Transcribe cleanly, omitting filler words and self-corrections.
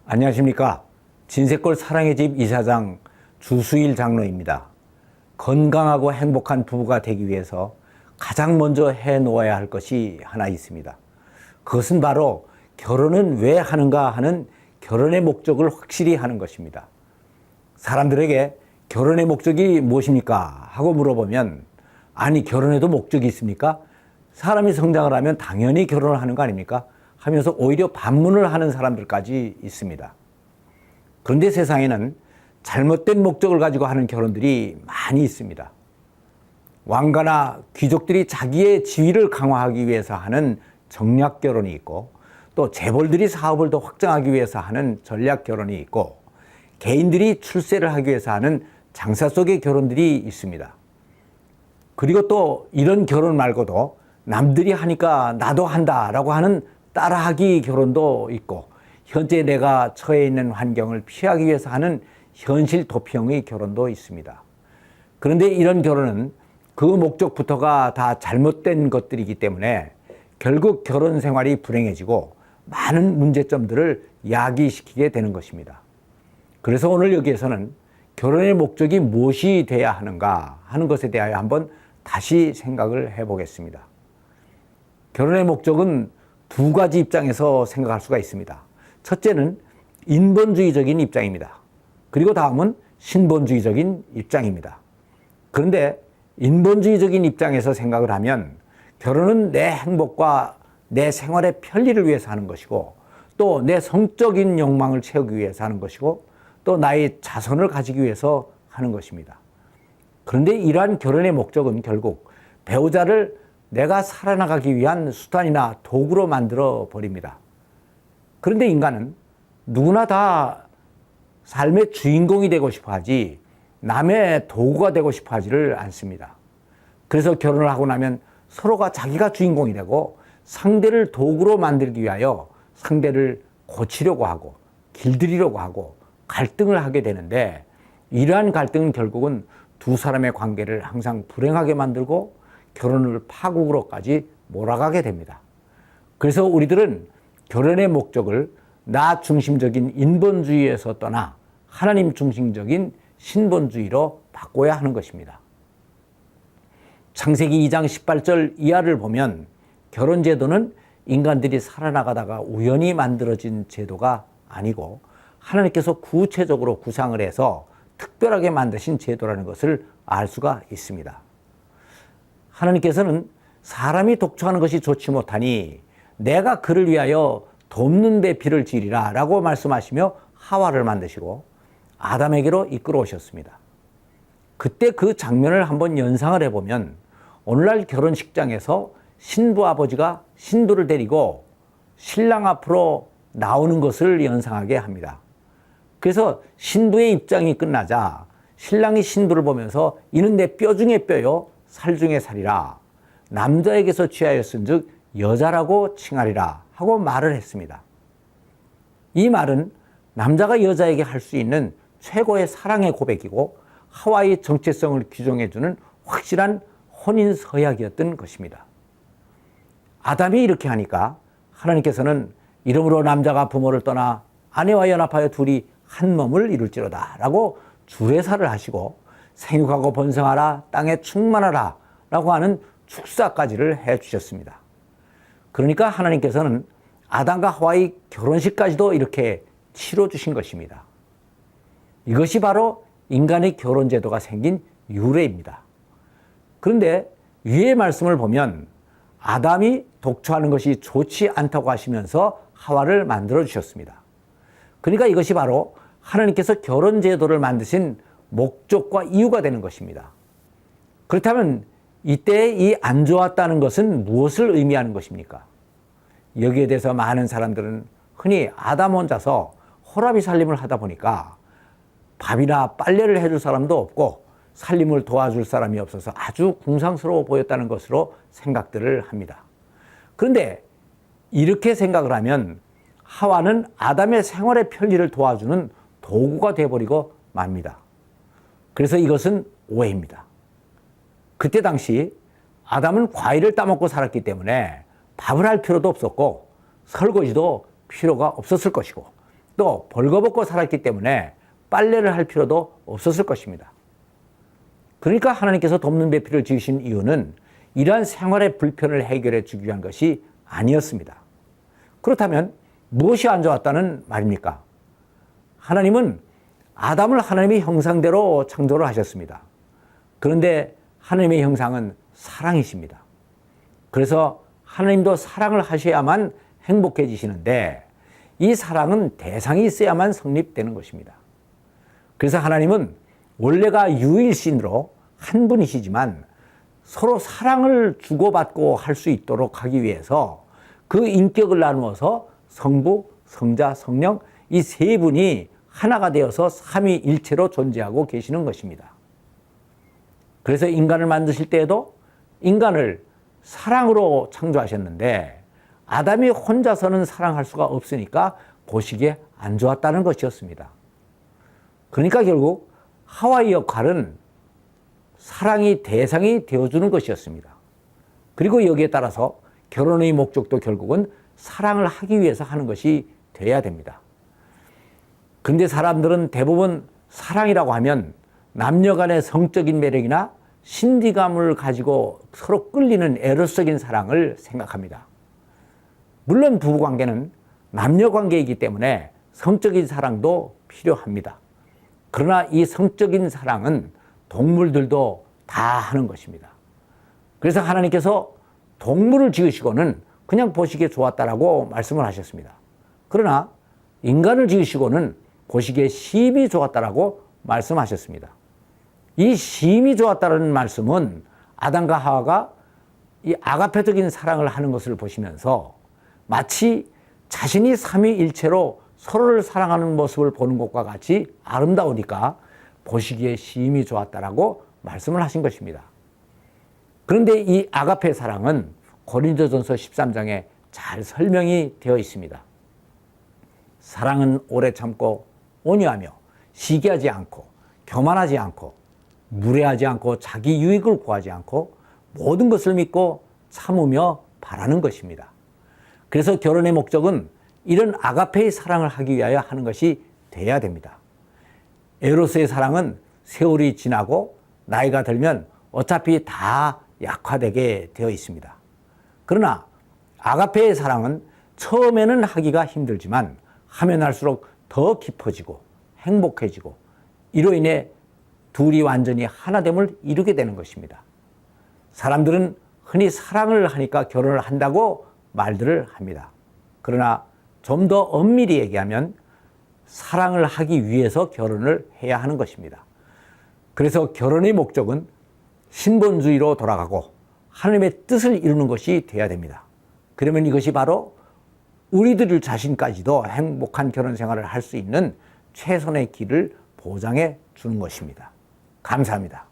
안녕하십니까. 진세골 사랑의 집 이사장 주수일 장로입니다. 건강하고 행복한 부부가 되기 위해서 가장 먼저 해놓아야 할 것이 하나 있습니다. 그것은 바로 결혼은 왜 하는가 하는 결혼의 목적을 확실히 하는 것입니다. 사람들에게 결혼의 목적이 무엇입니까? 하고 물어보면 아니 결혼에도 목적이 있습니까? 사람이 성장을 하면 당연히 결혼을 하는 거 아닙니까? 하면서 오히려 반문을 하는 사람들까지 있습니다. 그런데 세상에는 잘못된 목적을 가지고 하는 결혼들이 많이 있습니다. 왕가나 귀족들이 자기의 지위를 강화하기 위해서 하는 정략 결혼이 있고, 또 재벌들이 사업을 더 확장하기 위해서 하는 전략 결혼이 있고, 개인들이 출세를 하기 위해서 하는 장사 속의 결혼들이 있습니다. 그리고 또 이런 결혼 말고도 남들이 하니까 나도 한다라고 하는 따라하기 결혼도 있고, 현재 내가 처해 있는 환경을 피하기 위해서 하는 현실 도피형의 결혼도 있습니다. 그런데 이런 결혼은 그 목적부터가 다 잘못된 것들이기 때문에 결국 결혼 생활이 불행해지고 많은 문제점들을 야기시키게 되는 것입니다. 그래서 오늘 여기에서는 결혼의 목적이 무엇이 돼야 하는가 하는 것에 대하여 한번 다시 생각을 해보겠습니다. 결혼의 목적은 두 가지 입장에서 생각할 수가 있습니다. 첫째는 인본주의적인 입장입니다. 그리고 다음은 신본주의적인 입장입니다. 그런데 인본주의적인 입장에서 생각을 하면 결혼은 내 행복과 내 생활의 편리를 위해서 하는 것이고, 또 내 성적인 욕망을 채우기 위해서 하는 것이고, 또 나의 자손을 가지기 위해서 하는 것입니다. 그런데 이러한 결혼의 목적은 결국 배우자를 내가 살아나가기 위한 수단이나 도구로 만들어 버립니다. 그런데 인간은 누구나 다 삶의 주인공이 되고 싶어 하지 남의 도구가 되고 싶어 하지를 않습니다. 그래서 결혼을 하고 나면 서로가 자기가 주인공이 되고 상대를 도구로 만들기 위하여 상대를 고치려고 하고 길들이려고 하고 갈등을 하게 되는데, 이러한 갈등은 결국은 두 사람의 관계를 항상 불행하게 만들고 결혼을 파국으로까지 몰아가게 됩니다. 그래서 우리들은 결혼의 목적을 나 중심적인 인본주의에서 떠나 하나님 중심적인 신본주의로 바꿔야 하는 것입니다. 창세기 2장 18절 이하를 보면 결혼제도는 인간들이 살아나가다가 우연히 만들어진 제도가 아니고 하나님께서 구체적으로 구상을 해서 특별하게 만드신 제도라는 것을 알 수가 있습니다. 하나님께서는 사람이 독처하는 것이 좋지 못하니 내가 그를 위하여 돕는 데 비를 지으리라 라고 말씀하시며 하와를 만드시고 아담에게로 이끌어 오셨습니다. 그때 그 장면을 한번 연상을 해보면 오늘날 결혼식장에서 신부 아버지가 신부를 데리고 신랑 앞으로 나오는 것을 연상하게 합니다. 그래서 신부의 입장이 끝나자 신랑이 신부를 보면서 이는 내 뼈 중에 뼈요 살 중에 살이라, 남자에게서 취하였은즉 여자라고 칭하리라 하고 말을 했습니다. 이 말은 남자가 여자에게 할 수 있는 최고의 사랑의 고백이고 하와의 정체성을 규정해주는 확실한 혼인 서약이었던 것입니다. 아담이 이렇게 하니까 하나님께서는 이러므로 남자가 부모를 떠나 아내와 연합하여 둘이 한 몸을 이룰지로다 라고 주례사를 하시고 생육하고 번성하라 땅에 충만하라 라고 하는 축사까지를 해주셨습니다. 그러니까 하나님께서는 아담과 하와의 결혼식까지도 이렇게 치러주신 것입니다. 이것이 바로 인간의 결혼제도가 생긴 유래입니다. 그런데 위의 말씀을 보면 아담이 독초하는 것이 좋지 않다고 하시면서 하와를 만들어 주셨습니다. 그러니까 이것이 바로 하나님께서 결혼제도를 만드신 목적과 이유가 되는 것입니다. 그렇다면 이때 이 안 좋았다는 것은 무엇을 의미하는 것입니까? 여기에 대해서 많은 사람들은 흔히 아담 혼자서 호라비 살림을 하다 보니까 밥이나 빨래를 해줄 사람도 없고 살림을 도와줄 사람이 없어서 아주 궁상스러워 보였다는 것으로 생각들을 합니다. 그런데 이렇게 생각을 하면 하와는 아담의 생활의 편리를 도와주는 도구가 되어버리고 맙니다. 그래서 이것은 오해입니다. 그때 당시 아담은 과일을 따먹고 살았기 때문에 밥을 할 필요도 없었고 설거지도 필요가 없었을 것이고, 또 벌거벗고 살았기 때문에 빨래를 할 필요도 없었을 것입니다. 그러니까 하나님께서 돕는 배필을 지으신 이유는 이러한 생활의 불편을 해결해 주기 위한 것이 아니었습니다. 그렇다면 무엇이 안 좋았다는 말입니까? 하나님은 아담을 하나님의 형상대로 창조를 하셨습니다. 그런데 하나님의 형상은 사랑이십니다. 그래서 하나님도 사랑을 하셔야만 행복해지시는데 이 사랑은 대상이 있어야만 성립되는 것입니다. 그래서 하나님은 원래가 유일신으로 한 분이시지만 서로 사랑을 주고받고 할 수 있도록 하기 위해서 그 인격을 나누어서 성부, 성자, 성령 이 세 분이 하나가 되어서 삼위일체로 존재하고 계시는 것입니다. 그래서 인간을 만드실 때에도 인간을 사랑으로 창조하셨는데 아담이 혼자서는 사랑할 수가 없으니까 보시기에 안 좋았다는 것이었습니다. 그러니까 결국 하와의 역할은 사랑이 대상이 되어주는 것이었습니다. 그리고 여기에 따라서 결혼의 목적도 결국은 사랑을 하기 위해서 하는 것이 돼야 됩니다. 그런데 사람들은 대부분 사랑이라고 하면 남녀 간의 성적인 매력이나 신비감을 가지고 서로 끌리는 에로스적인 사랑을 생각합니다. 물론 부부관계는 남녀관계이기 때문에 성적인 사랑도 필요합니다. 그러나 이 성적인 사랑은 동물들도 다 하는 것입니다. 그래서 하나님께서 동물을 지으시고는 그냥 보시기에 좋았다라고 말씀을 하셨습니다. 그러나 인간을 지으시고는 보시기에 심히 좋았다라고 말씀하셨습니다. 이 심히 좋았다는 말씀은 아담과 하와가 이 아가페적인 사랑을 하는 것을 보시면서 마치 자신이 삼위일체로 서로를 사랑하는 모습을 보는 것과 같이 아름다우니까 보시기에 심히 좋았다라고 말씀을 하신 것입니다. 그런데 이 아가페 사랑은 고린도전서 13장에 잘 설명이 되어 있습니다. 사랑은 오래 참고 온유하며 시기하지 않고 교만하지 않고 무례하지 않고 자기 유익을 구하지 않고 모든 것을 믿고 참으며 바라는 것입니다. 그래서 결혼의 목적은 이런 아가페의 사랑을 하기 위하여 하는 것이 돼야 됩니다. 에로스의 사랑은 세월이 지나고 나이가 들면 어차피 다 약화되게 되어 있습니다. 그러나 아가페의 사랑은 처음에는 하기가 힘들지만 하면 할수록 더 깊어지고 행복해지고 이로 인해 둘이 완전히 하나됨을 이루게 되는 것입니다. 사람들은 흔히 사랑을 하니까 결혼을 한다고 말들을 합니다. 그러나 좀 더 엄밀히 얘기하면 사랑을 하기 위해서 결혼을 해야 하는 것입니다. 그래서 결혼의 목적은 신본주의로 돌아가고 하나님의 뜻을 이루는 것이 되어야 됩니다. 그러면 이것이 바로 우리들 자신까지도 행복한 결혼 생활을 할 수 있는 최선의 길을 보장해 주는 것입니다. 감사합니다.